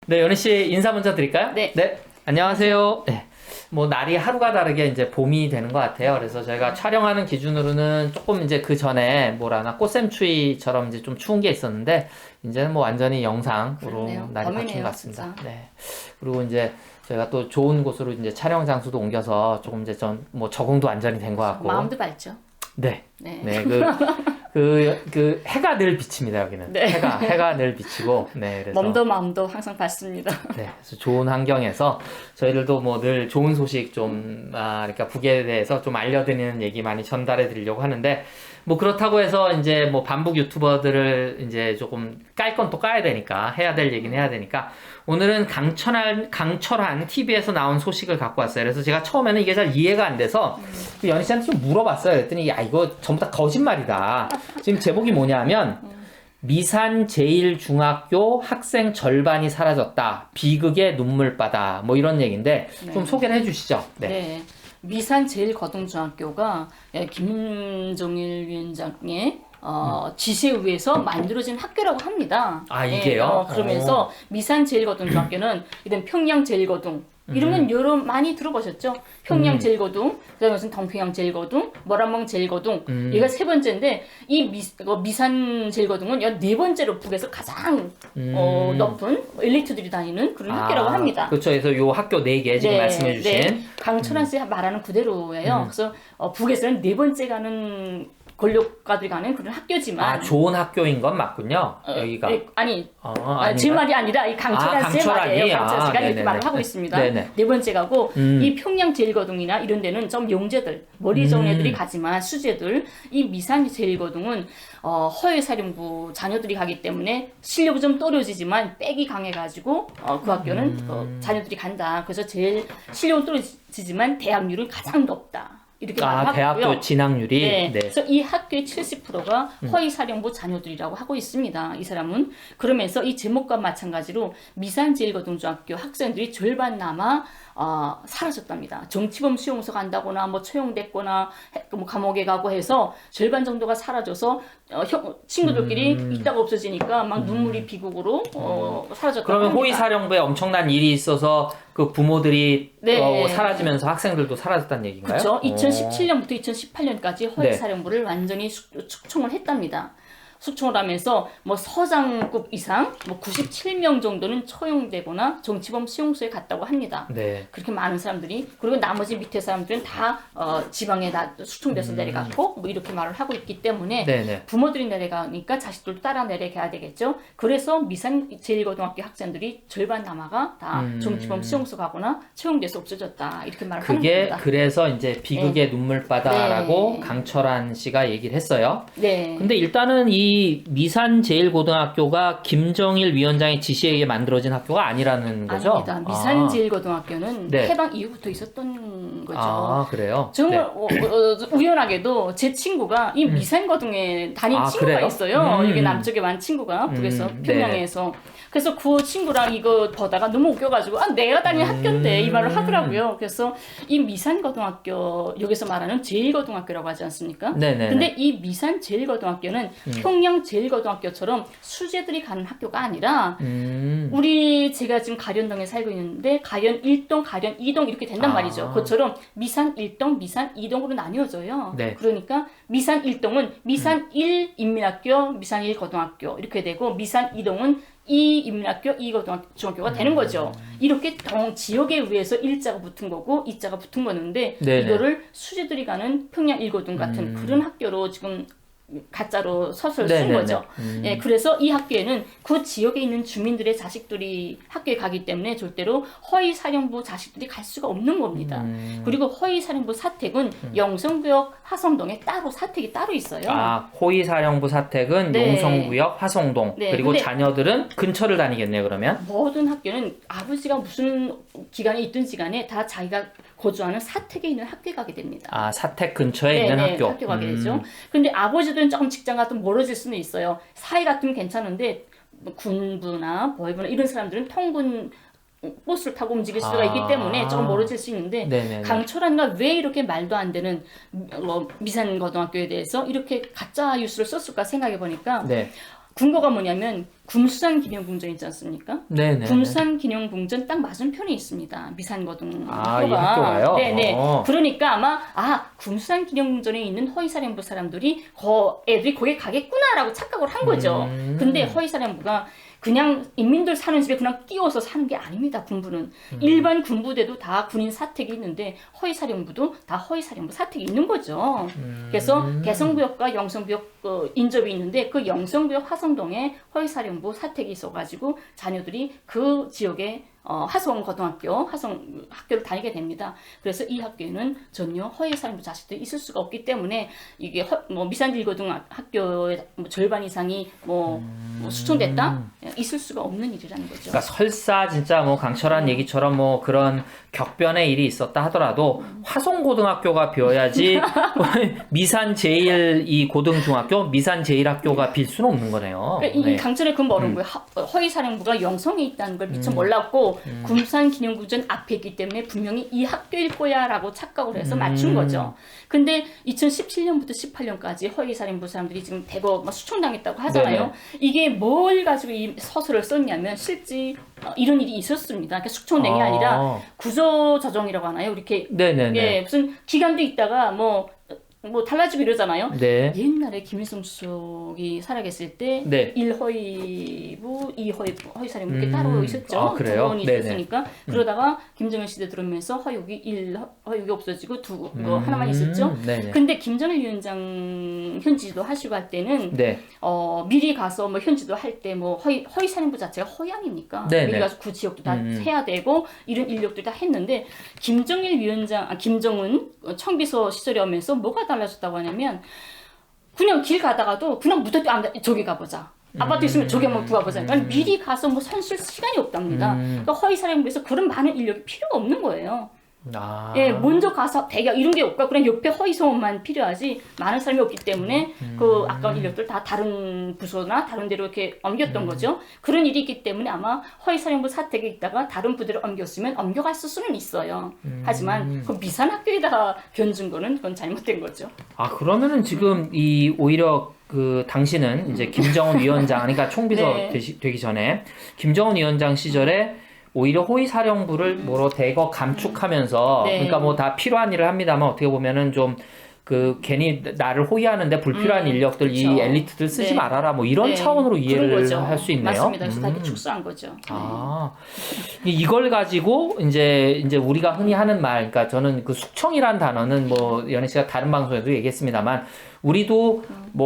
네, 연희 씨 인사 먼저 드릴까요? 네. 안녕하세요. 네. 뭐 날이 하루가 다르게 이제 봄이 되는 것 같아요. 그래서 저희가 촬영하는 기준으로는 조금 이제 그 전에 뭐라나 꽃샘추위처럼 이제 좀 추운 게 있었는데 이제는 뭐 완전히 영상으로 그러네요. 날이 바뀐 봄이네요, 것 같습니다. 진짜. 네. 그리고 이제 저희가 또 좋은 곳으로 이제 촬영 장소도 옮겨서 조금 이제 전 뭐 적응도 완전히 된 것 같고. 마음도 밝죠. 네. 네. 네. 그 해가 늘 비칩니다, 여기는. 네. 해가 늘 비치고. 네. 그래서 몸도 마음도 항상 밝습니다. 네, 그래서 좋은 환경에서 저희들도 뭐 늘 좋은 소식 좀, 그러니까 북에 대해서 좀 알려드리는 얘기 많이 전달해 드리려고 하는데, 뭐 그렇다고 해서 이제 뭐 반북 유튜버들을 이제 조금 깔 건 또 까야 되니까, 해야 될 얘기는 해야 되니까, 오늘은 강철한 TV에서 나온 소식을 갖고 왔어요. 그래서 제가 처음에는 이게 잘 이해가 안 돼서, 연희 씨한테 좀 물어봤어요. 그랬더니, 야, 이거 전부 다 거짓말이다. 지금 제목이 뭐냐면, 미산 제1중학교 학생 절반이 사라졌다. 비극의 눈물바다. 뭐 이런 얘기인데 좀 소개를 해주시죠. 네. 미산 제1고등중학교가 김종일 위원장의 지시에 의해서 만들어진 학교라고 합니다. 아, 이게요? 그러면서 미산 제1고등중학교는 이런 평양 제1고등 이름은 여러 많이 들어보셨죠? 평양 제1고등, 그다음에 무슨 동평양 제1고등, 모란봉 제1고등, 얘가 세 번째인데 이 미산 제1고등은 네 번째로 북에서 가장 높은 엘리트들이 다니는 그런 학교라고 합니다. 그렇죠. 그래서 요 학교 4개 지금 말씀해 주신 강철한 씨 말하는 그대로예요. 그래서 북에서는 네 번째 가는 권력가들이 가는 그런 학교지만 좋은 학교인 건 맞군요. 여기가. 제 말이 아니라 이 강철한 씨의 말이에요. 강철한 씨가 이렇게 말을 하고 있습니다. 네네. 네 번째 가고 이 평양 제1고등이나 이런 데는 좀 용재들, 머리 좋은 애들이 가지만 수재들, 이 미산 제1고등은 허위사령부 자녀들이 가기 때문에 실력이 좀 떨어지지만 백이 강해가지고 그 학교는 자녀들이 간다. 그래서 제일 실력은 떨어지지만 대학률은 가장 높다. 이렇게 말하고요. 대학교 진학률이. 네. 그래서 이 학교의 70%가 허위사령부 자녀들이라고 하고 있습니다. 이 사람은. 그러면서 이 제목과 마찬가지로 미산 제1고등중학교 학생들이 절반 남아 사라졌답니다. 정치범 수용소 간다거나 뭐 처형됐거나 뭐 감옥에 가고 해서 절반 정도가 사라져서 친구들끼리 있다가 없어지니까 막 눈물이 비극으로 사라졌다고 그러면 합니다. 호위사령부에 엄청난 일이 있어서 그 부모들이 사라지면서 학생들도 사라졌다는 얘기인가요? 그렇죠. 2017년부터 2018년까지 허위사령부를 완전히 숙청을 했답니다. 숙청을 하면서 뭐 서장급 이상 뭐 97명 정도는 처형되거나 정치범 수용소에 갔다고 합니다. 네. 그렇게 많은 사람들이. 그리고 나머지 밑에 사람들은 다 지방에 숙청돼서 내려갔고 뭐 이렇게 말을 하고 있기 때문에 네네. 부모들이 내려가니까 자식들도 따라 내려가야 되겠죠. 그래서 미산 제1고등학교 학생들이 절반 남아가 다 정치범 수용소 가거나 처형돼서 없어졌다. 이렇게 말을 하는 그게 겁니다. 그래서 이제 비극의 눈물바다라고 강철한 씨가 얘기를 했어요. 네. 근데 일단은 이 미산 제1고등학교가 김정일 위원장의 지시에 의해 만들어진 학교가 아니라는 거죠? 아닙니다. 미산 제1고등학교는 네. 해방 이후부터 있었던 거죠. 그래요? 정말 우연하게도 제 친구가 이 미산고등에 다닌 친구가 그래요? 있어요. 여기 남쪽에 많은 친구가 북에서 평양에서. 그래서 그 친구랑 이거 보다가 너무 웃겨가지고 내가 다니는 학교인데 이 말을 하더라고요. 그래서 이 미산고등학교 여기서 말하는 제1고등학교라고 하지 않습니까? 네네. 근데 이 미산 제1고등학교는 평양 제1고등학교처럼 수재들이 가는 학교가 아니라 제가 지금 가련동에 살고 있는데 가련 1동, 가련 2동 이렇게 된단 말이죠. 그것처럼 미산 1동, 미산 2동으로 나뉘어져요. 네. 그러니까 미산 1동은 미산 1인민학교, 미산 1고등학교 이렇게 되고 미산 2동은 이 인민학교, 이 중학교가 되는 거죠. 이렇게 지역에 의해서 일자가 붙은 거고 이자가 붙은 거는데 이거를 수재들이 가는 평양 1고등 같은 그런 학교로 지금 가짜로 서술 쓴 거죠. 예, 그래서 이 학교에는 그 지역에 있는 주민들의 자식들이 학교에 가기 때문에 절대로 허위사령부 자식들이 갈 수가 없는 겁니다. 그리고 허위사령부 사택은 영성구역 화성동에 따로 사택이 따로 있어요. 호위사령부 사택은 용성구역 화성동. 그리고 자녀들은 근처를 다니겠네요, 그러면? 모든 학교는 아버지가 무슨 기간에 있든지 간에 다 자기가 거주하는 사택에 있는 학교에 가게 됩니다. 사택 근처에 있는 학교. 학교 가게 되죠. 근데 아버지들은 조금 직장 같으면 멀어질 수는 있어요. 사회 같으면 괜찮은데 군부나 보위부나 이런 사람들은 통군 버스를 타고 움직일 수가 있기 때문에 조금 멀어질 수 있는데 네네네. 강철한이가 왜 이렇게 말도 안 되는 미산고등학교에 대해서 이렇게 가짜 뉴스를 썼을까 생각해 보니까 네. 근거가 뭐냐면 금수산기념궁전 있지 않습니까? 네네. 금수산기념궁전 딱 맞은편에 있습니다. 미산고등학교가. 이 학교가요? 네네. 그러니까 아마 금수산기념궁전에 있는 허위사령부 사람들이 애들이 거기 가겠구나라고 착각을 한 거죠. 근데 허위사령부가 그냥 인민들 사는 집에 그냥 끼워서 사는 게 아닙니다. 군부는 일반 군부대도 다 군인 사택이 있는데 허위사령부도 다 허위사령부 사택이 있는 거죠. 그래서 개성구역과 영성구역 인접이 있는데 그 영성구역 화성동에 허위사령부 사택이 있어가지고 자녀들이 그 지역에 하성고등학교, 학교를 다니게 됩니다. 그래서 이 학교에는 전혀 허위사령부 자식들이 있을 수가 없기 때문에 이게 미산일고등학교의 절반 이상이 수청됐다? 있을 수가 없는 일이라는 거죠. 그러니까 설사 진짜 뭐 강철한 얘기처럼 뭐 그런 격변의 일이 있었다 하더라도 화성고등학교가 비어야지 미산 제1 이 고등중학교, 미산 제1학교가 빌 수는 없는 거네요. 그러니까 이 강철의 근거 어려운 거예요. 허위사령부가 영성에 있다는 걸 미처 몰랐고 금산기념궁전 앞에 있기 때문에 분명히 이 학교일 거야라고 착각을 해서 맞춘 거죠. 근데 2017년부터 18년까지 허위사령부 사람들이 지금 대거 수청당했다고 하잖아요. 네네. 이게 뭘 가지고 이 서술을 썼냐면 실제 이런 일이 있었습니다. 그러니까 숙청냉이 아니라 구조조정이라고 하나요? 이렇게 네네네. 예, 무슨 기간도 있다가 뭐 달라지고 이러잖아요. 네. 옛날에 김일성 수석이 살아계실 때 네. 1허위부, 2허위부, 허위사령부 이렇게 따로 있었죠. 그래요? 두 번이 네네. 있었으니까 그러다가 김정일 시대 들어오면서 허위가 없어지고 하나만 있었죠. 네네. 근데 김정일 위원장 현지도 하시고 할 때는 네. 미리 가서 현지도 할 때 허위사령부 자체가 허위 아닙니까? 네네. 미리 가서 그 지역도 다 해야 되고 이런 인력도 다 했는데 김정은 청비서 시절에 오면서 뭐가 달라졌다고 하냐면 그냥 길 가다가도 그냥 저기 가보자. 아파트 있으면 저기 한번 구가보자. 그러니까 미리 가서 선쓸 시간이 없답니다. 그러니까 허위사령부에서 그런 많은 인력이 필요가 없는 거예요. 예, 먼저 가서 대기업 이런 게 없고 그냥 옆에 허위소문만 필요하지 많은 사람이 없기 때문에 그 아까운 인력들 다 다른 부서나 다른 데로 이렇게 옮겼던 거죠. 그런 일이 있기 때문에 아마 허위사령부 사택에 있다가 다른 부대로 옮겼으면 옮겨갔을 수는 있어요. 하지만 그 미산학교에다가 변준 거는 그건 잘못된 거죠. 그러면은 지금 오히려 그 당시는 이제 김정은 위원장, 그러니까 총비서 네. 되기 전에 김정은 위원장 시절에 오히려 호위사령부를 대거 감축하면서 네. 그러니까 다 필요한 일을 합니다만 어떻게 보면은 좀 괜히 나를 호위하는데 불필요한 인력들 그렇죠. 이 엘리트들 쓰지 네. 말아라 이런 차원으로 이해를 할 수 있네요. 맞습니다. 그래서 다 이렇게 축소한 거죠. 이걸 가지고 이제 우리가 흔히 하는 말, 그러니까 저는 그 숙청이란 단어는 연애 씨가 다른 방송에도 얘기했습니다만 우리도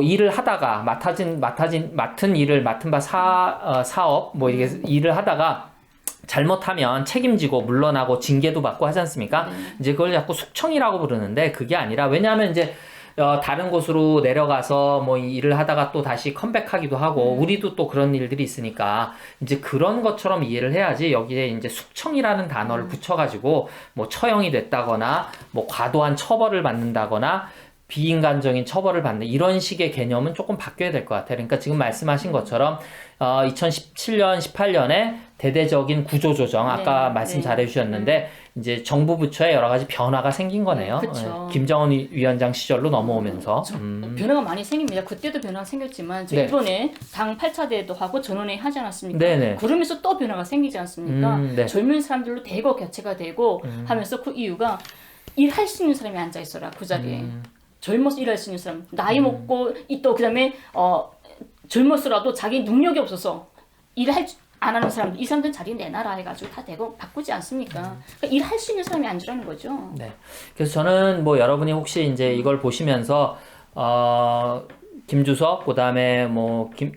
일을 하다가 맡은 일을 맡은 바 사업 이게 일을 하다가 잘못하면 책임지고 물러나고 징계도 받고 하지 않습니까? 이제 그걸 자꾸 숙청이라고 부르는데 그게 아니라 왜냐하면 이제 다른 곳으로 내려가서 일을 하다가 또 다시 컴백하기도 하고 우리도 또 그런 일들이 있으니까 이제 그런 것처럼 이해를 해야지 여기에 이제 숙청이라는 단어를 붙여가지고 처형이 됐다거나 과도한 처벌을 받는다거나 비인간적인 처벌을 받는 이런 식의 개념은 조금 바뀌어야 될 것 같아요. 그러니까 지금 말씀하신 것처럼 2017년, 18년에 대대적인 구조조정 아까 말씀 잘해주셨는데 이제 정부 부처에 여러 가지 변화가 생긴 거네요. 그렇죠. 김정은 위원장 시절로 넘어오면서 변화가 많이 생깁니다. 그때도 변화가 생겼지만 이번에 당 8차대도 하고 전원회 하지 않았습니까? 네네. 그러면서 또 변화가 생기지 않습니까? 네. 젊은 사람들로 대거 교체가 되고 하면서 그 이유가 일할 수 있는 사람이 앉아 있어라 그 자리에. 젊어서 일할 수 있는 사람, 나이 먹고 또 그다음에 젊었어라도 자기 능력이 없어서 일을 안 하는 사람들, 이 사람들은 자리 내놔라 해가지고 다 대거 바꾸지 않습니까? 그러니까 일할 수 있는 사람이 앉으라는 거죠. 네. 그래서 저는 여러분이 혹시 이제 이걸 보시면서 김주석, 그다음에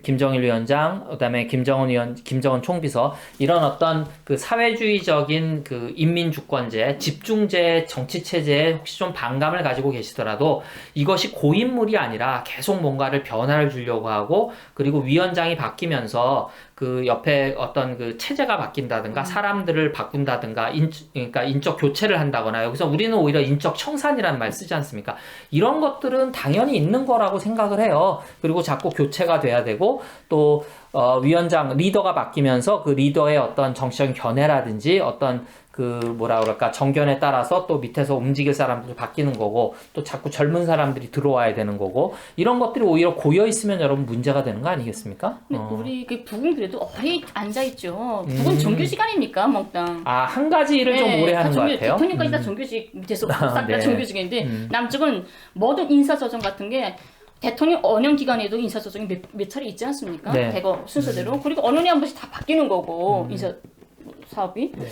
김정일 위원장, 그다음에 김정은 총비서 이런 어떤 그 사회주의적인 그 인민주권제, 집중제 정치 체제에 혹시 좀 반감을 가지고 계시더라도 이것이 고인물이 아니라 계속 뭔가를 변화를 주려고 하고 그리고 위원장이 바뀌면서 그 옆에 어떤 그 체제가 바뀐다든가 사람들을 바꾼다든가 그러니까 인적 교체를 한다거나 여기서 우리는 오히려 인적 청산이라는 말 쓰지 않습니까? 이런 것들은 당연히 있는 거라고 생각을 해요. 해요. 그리고 자꾸 교체가 돼야 되고 또 위원장 리더가 바뀌면서 그 리더의 어떤 정치적인 견해라든지 어떤 그 뭐라 그럴까 정견에 따라서 또 밑에서 움직일 사람들도 바뀌는 거고 또 자꾸 젊은 사람들이 들어와야 되는 거고 이런 것들이 오히려 고여 있으면 여러분 문제가 되는 거 아니겠습니까? 근데 우리 그 북은 그래도 오래 앉아 있죠. 북은 정규직 아닙니까, 몽땅. 아, 한 가지 일을 좀 오래 하는 것 같아요. 대통령까지 다 정규직 밑에서 싹 다 네. 정규직인데 남쪽은 모든 인사조정 같은 게 대통령 언영 기간에도 인사조정이 몇 차례 있지 않습니까? 네. 대거 순서대로. 그리고 언론이 한 번씩 다 바뀌는 거고 인사 사업이. 네.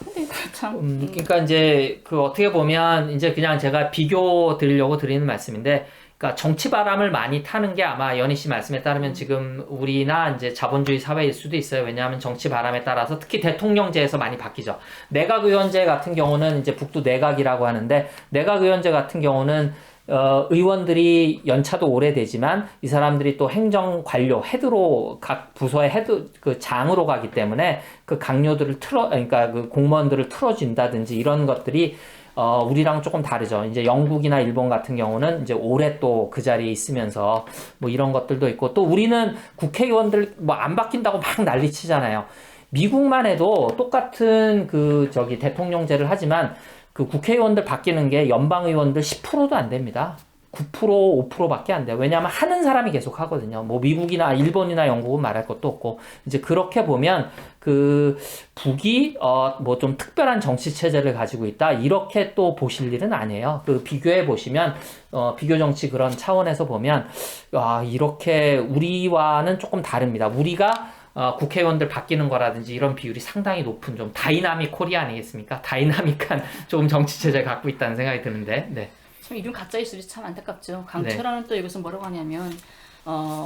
근데 참. 그러니까 이제 그 어떻게 보면 이제 그냥 제가 비교 드리려고 드리는 말씀인데, 그러니까 정치 바람을 많이 타는 게 아마 연희 씨 말씀에 따르면 지금 우리나 이제 자본주의 사회일 수도 있어요. 왜냐하면 정치 바람에 따라서 특히 대통령제에서 많이 바뀌죠. 내각의원제 같은 경우는 이제 북두 내각이라고 하는데 내각의원제 같은 경우는 의원들이 연차도 오래되지만 이 사람들이 또 행정 관료 헤드로 각 부서의 헤드 그 장으로 가기 때문에 그 강요들을 그러니까 그 공무원들을 틀어준다든지 이런 것들이 우리랑 조금 다르죠. 이제 영국이나 일본 같은 경우는 이제 오래 또 그 자리에 있으면서 뭐 이런 것들도 있고 또 우리는 국회의원들 뭐 안 바뀐다고 막 난리 치잖아요. 미국만 해도 똑같은 그 대통령제를 하지만 그 국회의원들 바뀌는 게 연방의원들 10%도 안 됩니다. 9%, 5%밖에 안 돼요. 왜냐하면 하는 사람이 계속 하거든요. 뭐 미국이나 일본이나 영국은 말할 것도 없고 이제 그렇게 보면 그 북이 뭐 좀 특별한 정치 체제를 가지고 있다 이렇게 또 보실 일은 아니에요. 그 비교해 보시면 비교 정치 그런 차원에서 보면 이렇게 우리와는 조금 다릅니다. 우리가 국회의원들 바뀌는 거라든지 이런 비율이 상당히 높은 좀 다이나믹 코리아 아니겠습니까? 다이나믹한 조금 정치 체제를 갖고 있다는 생각이 드는데, 네. 참 이름 가짜 있으리 참 안타깝죠. 강철하는 또 여기서 뭐라고 하냐면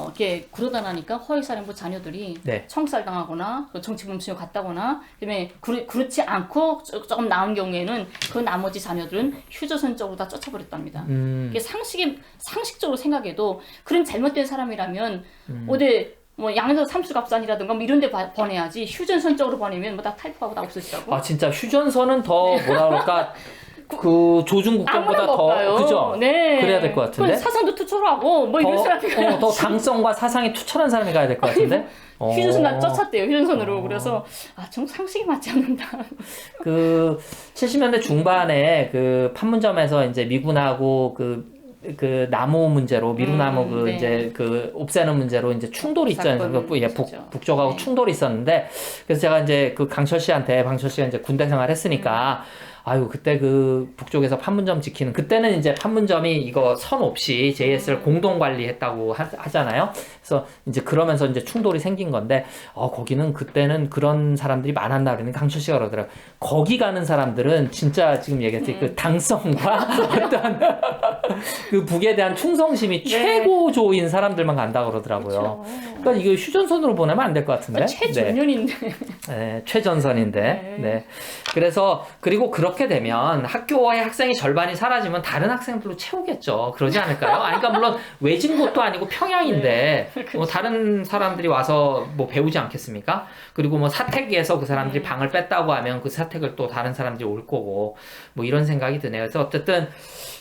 이렇게 그러다 나니까 허위사령부 자녀들이 네. 청살당하거나 정치범죄에 갔다거나 그다음에 그렇지 않고 조금 나은 경우에는 그 나머지 자녀들은 휴조선 쪽으로 다 쫓아버렸답니다. 이게 상식적으로 생각해도 그런 잘못된 사람이라면 어디 뭐 양에서 삼수갑산이라든가 뭐 이런 데 보내야지 휴전선 쪽으로 보내면 뭐 다 탈포하고 다 없어지라고. 아 진짜 휴전선은 더 뭐라 그럴까 그 조중국경보다 더 그죠? 네. 그래야 될 것 같은데. 사상도 투철하고 뭐 이런 사람이 더 당성과 사상이 투철한 사람이 가야 될 것 같은데. 휴전선 다 쫓았대요. 휴전선으로. 그래서 좀 상식이 맞지 않는다. 그 70년대 중반에 그 판문점에서 이제 미군하고 그 나무 문제로 미루나무 네. 이제 그 없애는 문제로 이제 충돌이 있잖아요. 북쪽하고 네. 충돌이 있었는데 그래서 제가 이제 그 방철 씨가 이제 군대 생활했으니까 아유 그때 그 북쪽에서 판문점 지키는 그때는 이제 판문점이 이거 선 없이 JS를 공동 관리했다고 하잖아요. 그래서 이제 그러면서 이제 충돌이 생긴 건데 거기는 그때는 그런 사람들이 많았나 그러는 강철 씨가 그러더라고요. 거기 가는 사람들은 진짜 지금 얘기했듯이 그 당성과 어떤 그 북에 대한 충성심이 네. 최고조인 사람들만 간다 그러더라고요. 그렇죠. 그러니까 이거 휴전선으로 보내면 안 될 것 같은데. 최전년인데. 네, 최전선인데. 네. 네. 그래서 그리고 그렇게 되면 학교의 학생이 절반이 사라지면 다른 학생들로 채우겠죠. 그러지 않을까요? 그러니까 물론 외진 곳도 아니고 평양인데 뭐 다른 사람들이 와서 뭐 배우지 않겠습니까? 그리고 뭐 사택에서 그 사람들이 방을 뺐다고 하면 그 사택을 또 다른 사람들이 올 거고 뭐 이런 생각이 드네요. 그래서 어쨌든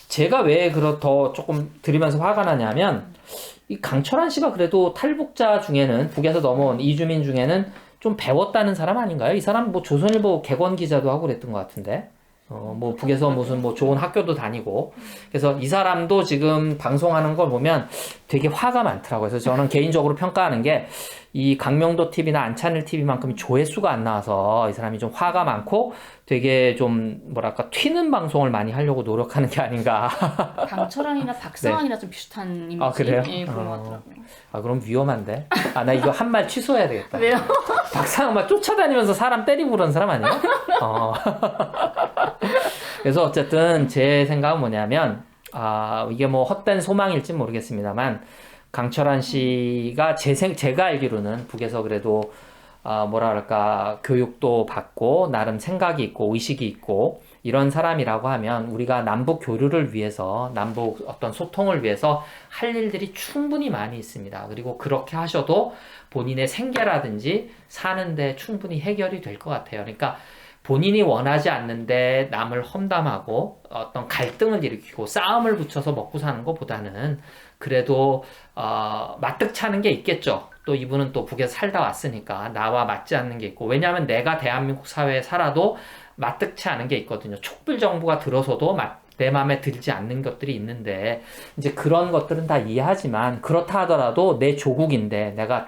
제가 왜 더 조금 들으면서 화가 나냐면 이 강철한 씨가 그래도 탈북자 중에는 북에서 넘어온 이주민 중에는 좀 배웠다는 사람 아닌가요? 이 사람 뭐 조선일보 객원 기자도 하고 그랬던 것 같은데 뭐 북에서 무슨 뭐 좋은 학교도 다니고 그래서 이 사람도 지금 방송하는 걸 보면 되게 화가 많더라고요. 그래서 저는 개인적으로 평가하는 게 이 강명도 TV나 안찬일 TV만큼 조회수가 안 나와서 이 사람이 좀 화가 많고 되게 좀 뭐랄까 튀는 방송을 많이 하려고 노력하는 게 아닌가. 강철환이나 박상환이나 좀 비슷한 이미지. 그래요? 예, 그런 것 같더라고요. 그럼 위험한데? 나 이거 한 말 취소해야 되겠다. 왜요? 박상환 막 쫓아다니면서 사람 때리고 그런 사람 아니에요? 그래서 어쨌든 제 생각은 뭐냐면 이게 뭐 헛된 소망일지 모르겠습니다만 강철한 씨가 제가 알기로는 북에서 그래도 뭐랄까 교육도 받고 나름 생각이 있고 의식이 있고 이런 사람이라고 하면 우리가 남북 교류를 위해서 남북 어떤 소통을 위해서 할 일들이 충분히 많이 있습니다. 그리고 그렇게 하셔도 본인의 생계라든지 사는데 충분히 해결이 될 것 같아요. 그러니까 본인이 원하지 않는데 남을 험담하고 어떤 갈등을 일으키고 싸움을 붙여서 먹고 사는 것보다는 그래도 마뜩찮은 게 있겠죠. 또 이분은 또 북에서 살다 왔으니까 나와 맞지 않는 게 있고, 왜냐하면 내가 대한민국 사회에 살아도 마뜩치 않은 게 있거든요. 촛불 정부가 들어서도 내 마음에 들지 않는 것들이 있는데, 이제 그런 것들은 다 이해하지만, 그렇다 하더라도 내 조국인데 내가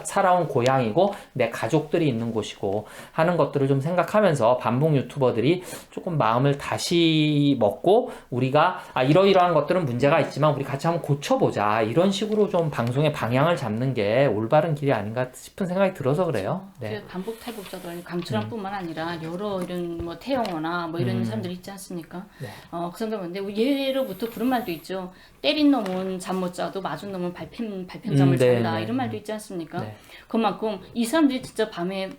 살아온 고향이고 내 가족들이 있는 곳이고 하는 것들을 좀 생각하면서 반북 유튜버들이 조금 마음을 다시 먹고, 우리가 이러이러한 것들은 문제가 있지만 우리 같이 한번 고쳐보자, 이런 식으로 좀 방송의 방향을 잡는 게 올바른 길이 아닌가 싶은 생각이 들어서 그래요. 네. 반북 탈북자도 아니고 감초랑뿐만 아니라 여러 이런 뭐 태영어나 뭐 이런 사람들이 있지 않습니까? 네. 그 정도인데 예로부터 그런 말도 있죠. 때린 놈은 잠 못 자도 맞은 놈은 발편 잠을 잔다. 이런 말도 있지 않습니까? 네. 그만큼 이 사람들이 진짜 밤에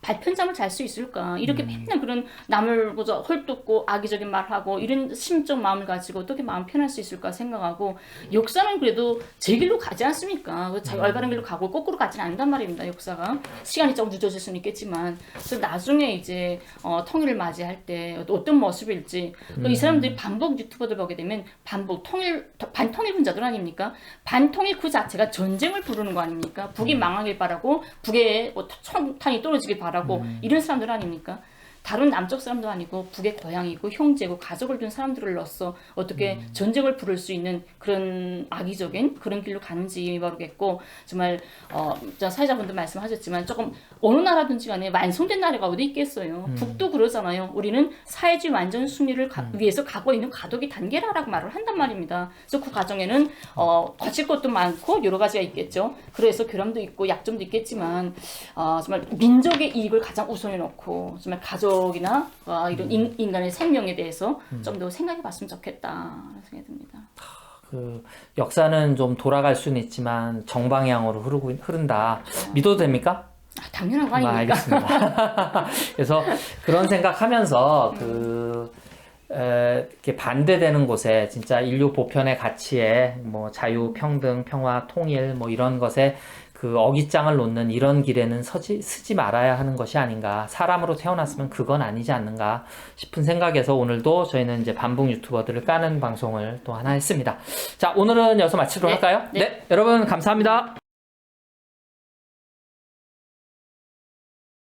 발편잠을 잘 수 있을까? 이렇게 맨날 그런 남을 보자 헐뜯고 악의적인 말하고 이런 심적 마음을 가지고 어떻게 마음 편할 수 있을까 생각하고, 역사는 그래도 제 길로 가지 않습니까? 자기 올바른 길로 가고 거꾸로 가지는 않는단 말입니다. 역사가 시간이 조금 늦어질 수는 있겠지만, 그래서 나중에 이제 통일을 맞이할 때 어떤 모습일지, 또 이 사람들이 반북 유튜버들 보게 되면 반통일 분자들 아닙니까? 반통일 그 자체가 전쟁을 부르는 거 아닙니까? 북이 망하길 바라고 북에 뭐 총탄이 떨어지길 바라고 이런 사람들 아닙니까? 다른 남쪽 사람도 아니고 북의 고향이고 형제고 가족을 둔 사람들로서 어떻게 전쟁을 부를 수 있는 그런 악의적인 그런 길로 가는지 모르겠고, 정말 사회자분도 말씀하셨지만 조금 어느 나라든지 간에 완성된 나라가 어디 있겠어요. 북도 그러잖아요. 우리는 사회주의 완전 승리를 위해서 가고 있는 과도기 단계라고 말을 한단 말입니다. 그래서 그 과정에는 거칠 것도 많고 여러 가지가 있겠죠. 그래서 결함도 있고 약점도 있겠지만 정말 민족의 이익을 가장 우선해 놓고 정말 가족이나 이런 인간의 생명에 대해서 좀 더 생각해 봤으면 좋겠다 생각이 듭니다. 그 역사는 좀 돌아갈 수는 있지만 정방향으로 흐른다. 믿어도 됩니까? 당연한 거 아닙니까? 알겠습니다. 그래서 그런 생각하면서 이렇게 반대되는 곳에 진짜 인류 보편의 가치에 뭐 자유, 평등, 평화, 통일 뭐 이런 것에 그 어깃장을 놓는 이런 길에는 쓰지 말아야 하는 것이 아닌가. 사람으로 태어났으면 그건 아니지 않는가 싶은 생각에서 오늘도 저희는 이제 반북 유튜버들을 까는 방송을 또 하나 했습니다. 자, 오늘은 여기서 마치도록 할까요? 네. 여러분 감사합니다.